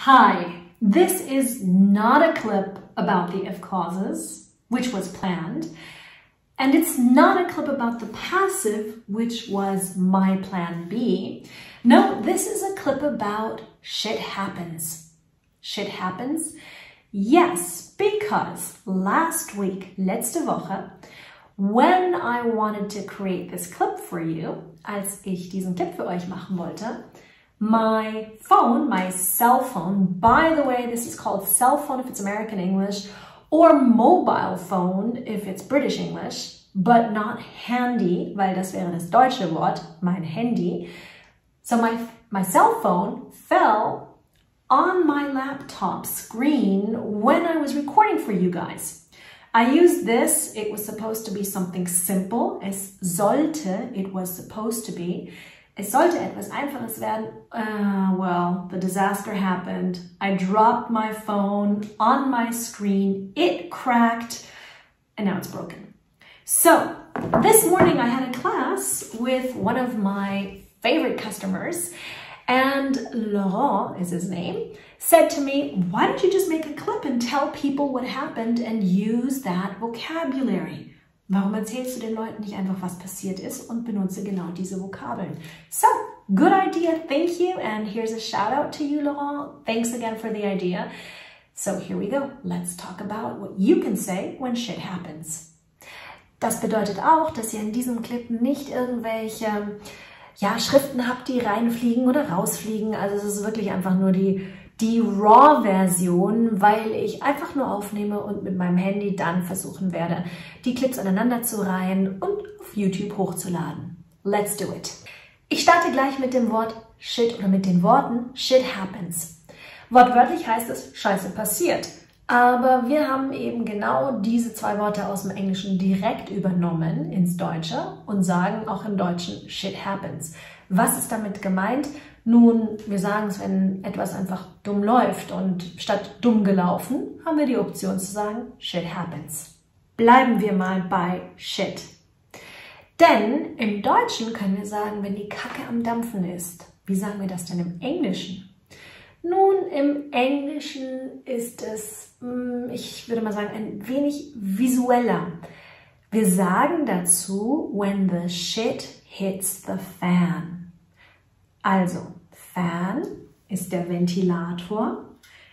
Hi, this is not a clip about the if clauses, which was planned, and it's not a clip about the passive, which was my plan B. No, this is a clip about shit happens. Shit happens? Yes, because last week, letzte Woche, when I wanted to create this clip for you, als ich diesen Clip für euch machen wollte, my phone, my cell phone, by the way, this is called cell phone if it's American English, or mobile phone if it's British English, but not handy, weil das wäre das deutsche Wort, mein Handy. So my cell phone fell on my laptop screen when I was recording for you guys. I used this, it was supposed to be something simple, es sollte, it was supposed to be. Es sollte etwas Einfaches werden. Well, the disaster happened. I dropped my phone on my screen, it cracked, and now it's broken. So, this morning I had a class with one of my favorite customers, and Laurent is his name, said to me, why don't you just make a clip and tell people what happened and use that vocabulary? Warum erzählst du den Leuten nicht einfach, was passiert ist und benutze genau diese Vokabeln? So, good idea, thank you, and here's a shout out to you, Laurent. Thanks again for the idea. So here we go, let's talk about what you can say when shit happens. Das bedeutet auch, dass ihr in diesem Clip nicht irgendwelche Schriften habt, die reinfliegen oder rausfliegen. Also es ist wirklich einfach nur die Raw-Version, weil ich einfach nur aufnehme und mit meinem Handy dann versuchen werde, die Clips aneinander zu reihen und auf YouTube hochzuladen. Let's do it. Ich starte gleich mit dem Wort shit oder mit den Worten shit happens. Wortwörtlich heißt es Scheiße passiert. Aber wir haben eben genau diese zwei Worte aus dem Englischen direkt übernommen ins Deutsche und sagen auch im Deutschen shit happens. Was ist damit gemeint? Nun, wir sagen es, wenn etwas einfach dumm läuft und statt dumm gelaufen, haben wir die Option zu sagen shit happens. Bleiben wir mal bei shit. Denn im Deutschen können wir sagen, wenn die Kacke am Dampfen ist. Wie sagen wir das denn im Englischen? Nun, im Englischen ist es, ich würde mal sagen, ein wenig visueller. Wir sagen dazu, when the shit hits the fan. Also, Fan ist der Ventilator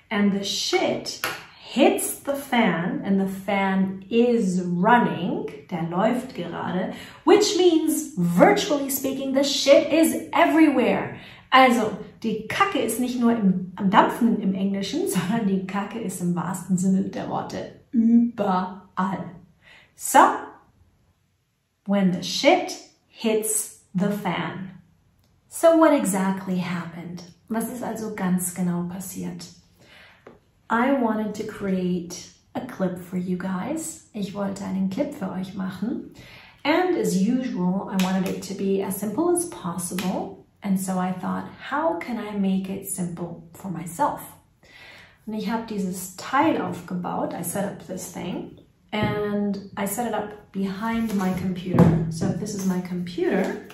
and the shit hits the fan and the fan is running, der läuft gerade, which means, virtually speaking, the shit is everywhere. Also, die Kacke ist nicht nur am Dampfen im Englischen, sondern die Kacke ist im wahrsten Sinne der Worte überall. So, when the shit hits the fan. So what exactly happened? Was ist also ganz genau passiert? I wanted to create a clip for you guys. Ich wollte einen Clip für euch machen. And as usual, I wanted it to be as simple as possible. And so I thought, how can I make it simple for myself? Und ich habe dieses Teil aufgebaut. I set up this thing. And I set it up behind my computer. So this is my computer.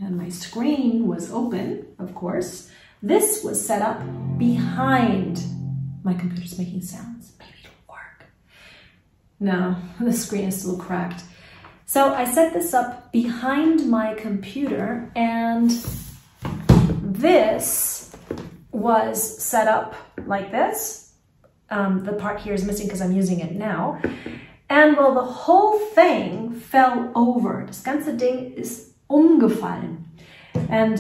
And my screen was open, of course. This was set up behind. My computer's making sounds. Maybe it'll work. No, the screen is still cracked. So I set this up behind my computer, and this was set up like this. The part here is missing because I'm using it now. And well, the whole thing fell over. Das ganze Ding ist umgefallen. And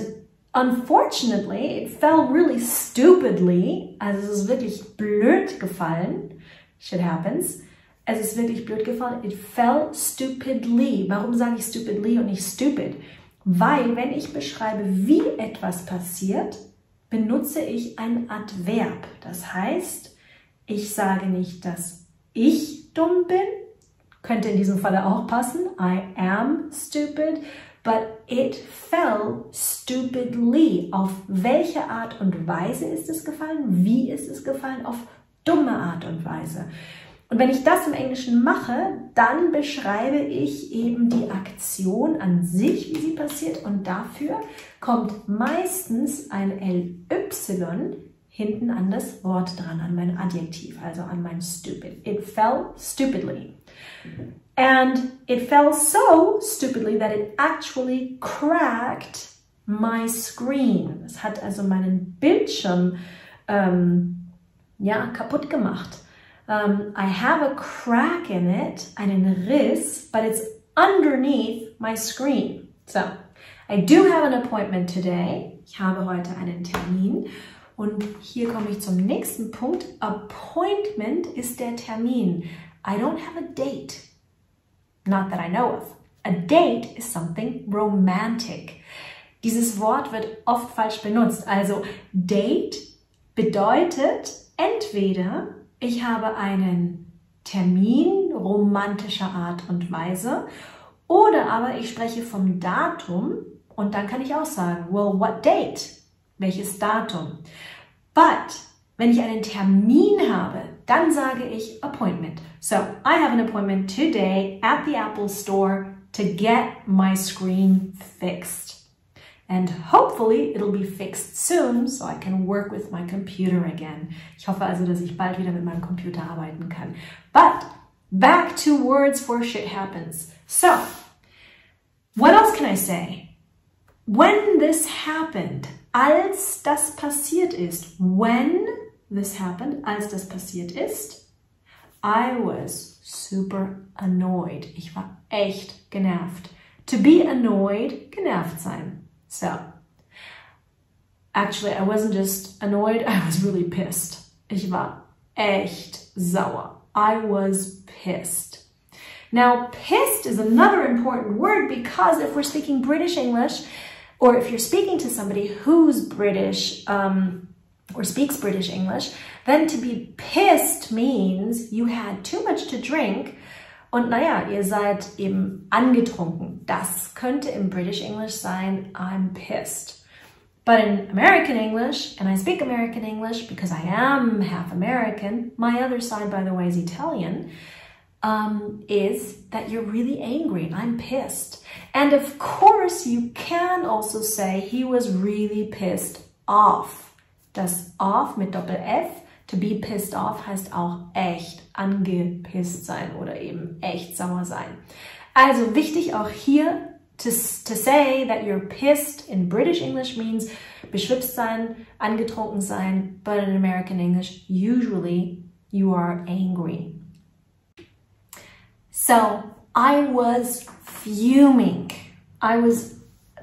unfortunately, it fell really stupidly. Also es ist wirklich blöd gefallen. Shit happens. Es ist wirklich blöd gefallen. It fell stupidly. Warum sage ich stupidly und nicht stupid? Weil, wenn ich beschreibe, wie etwas passiert, benutze ich ein Adverb. Das heißt, ich sage nicht, dass ich dumm bin. Könnte in diesem Falle auch passen. I am stupid. But it fell stupidly. Auf welche Art und Weise ist es gefallen? Wie ist es gefallen? Auf dumme Art und Weise. Und wenn ich das im Englischen mache, dann beschreibe ich eben die Aktion an sich, wie sie passiert. Und dafür kommt meistens ein LY hinten an das Wort dran, an mein Adjektiv, also an mein stupid. It fell stupidly. And it fell so stupidly that it actually cracked my screen. Es hat also meinen Bildschirm kaputt gemacht. I have a crack in it, einen Riss, but it's underneath my screen. So, I do have an appointment today. Ich habe heute einen Termin. Und hier komme ich zum nächsten Punkt. Appointment ist der Termin. I don't have a date. Not that I know of. A date is something romantic. Dieses Wort wird oft falsch benutzt. Also Date bedeutet entweder ich habe einen Termin romantischer Art und Weise oder aber ich spreche vom Datum und dann kann ich auch sagen, well, what date? Welches Datum? But wenn ich einen Termin habe, dann sage ich appointment. So, I have an appointment today at the Apple Store to get my screen fixed. And hopefully it'll be fixed soon, so I can work with my computer again. Ich hoffe also, dass ich bald wieder mit meinem Computer arbeiten kann. But back to words for shit happens. So, what else can I say? When this happened, als das passiert ist. When this happened, als das passiert ist, I was super annoyed. Ich war echt genervt. To be annoyed, genervt sein. So, actually, I wasn't just annoyed, I was really pissed. Ich war echt sauer. I was pissed. Now, pissed is another important word because if we're speaking British English, or if you're speaking to somebody who's British or speaks British English, then to be pissed means you had too much to drink. Und naja, ihr seid eben angetrunken. Das könnte im British English sein, I'm pissed. But in American English, and I speak American English because I am half American, my other side, by the way, is Italian, is that you're really angry. I'm pissed. And of course, you can also say he was really pissed off. Das off mit Doppel-F, to be pissed off heißt auch echt angepisst sein oder eben echt sauer sein. Also wichtig auch hier to say that you're pissed in British English means beschwipst sein, angetrunken sein, but in American English, usually you are angry. So, I was fuming. I was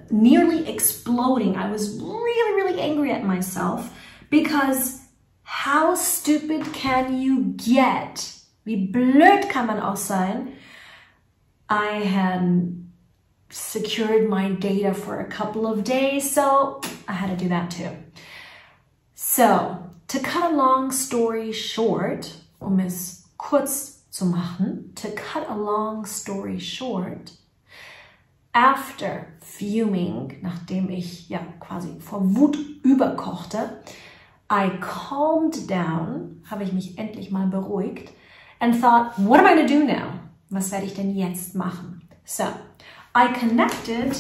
nearly exploding. I was really, really angry at myself because how stupid can you get? Wie blöd kann man auch sein? I had secured my data for a couple of days, so I had to do that too. So, to cut a long story short, es kurz zu machen, to cut a long story short, after fuming, nachdem ich ja quasi vor Wut überkochte, I calmed down, habe ich mich endlich mal beruhigt, and thought, what am I going to do now? Was werde ich denn jetzt machen? So, I connected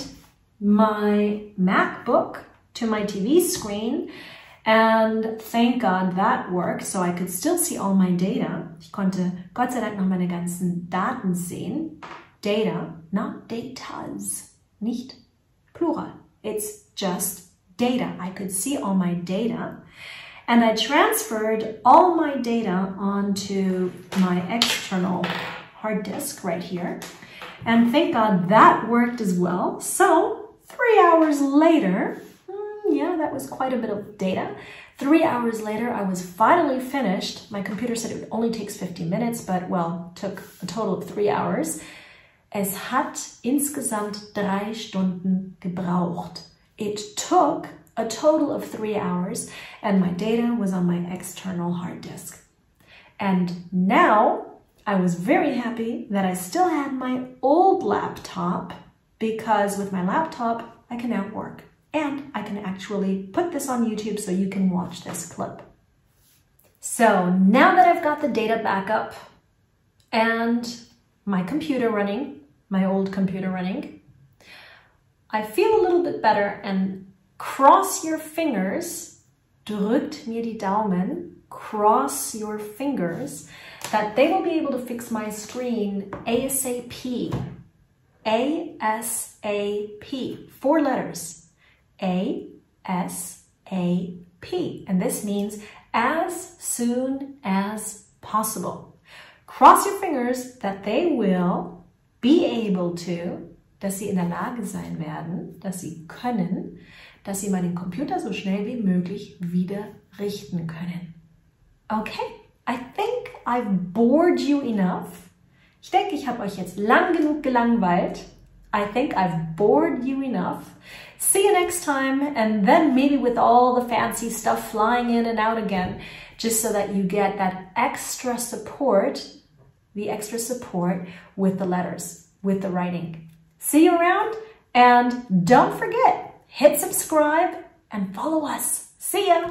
my MacBook to my TV screen, and thank God that worked, so I could still see all my data. Ich konnte Gott sei Dank noch meine ganzen Daten sehen. Data, not datas, nicht plural. It's just data. I could see all my data. And I transferred all my data onto my external hard disk right here. And thank God that worked as well. So 3 hours later, yeah, that was quite a bit of data. 3 hours later, I was finally finished. My computer said it only takes 50 minutes, but well, took a total of 3 hours. Es hat insgesamt 3 Stunden gebraucht. It took a total of 3 hours, and my data was on my external hard disk. And now I was very happy that I still had my old laptop, because with my laptop, I can now work. And I can actually put this on YouTube so you can watch this clip. So now that I've got the data backup and my computer running, my old computer running, I feel a little bit better, and cross your fingers, drückt mir die Daumen, cross your fingers, that they will be able to fix my screen ASAP. ASAP. 4 letters. ASAP. And this means as soon as possible. Cross your fingers that they will be able to, dass sie in der Lage sein werden, dass sie können, dass sie meinen Computer so schnell wie möglich wieder richten können. Okay, I think I've bored you enough. Ich denke, ich habe euch jetzt lang genug gelangweilt. I think I've bored you enough. See you next time, and then maybe with all the fancy stuff flying in and out again, just so that you get that extra support, the extra support with the letters, with the writing. See you around, and don't forget, hit subscribe and follow us. See ya!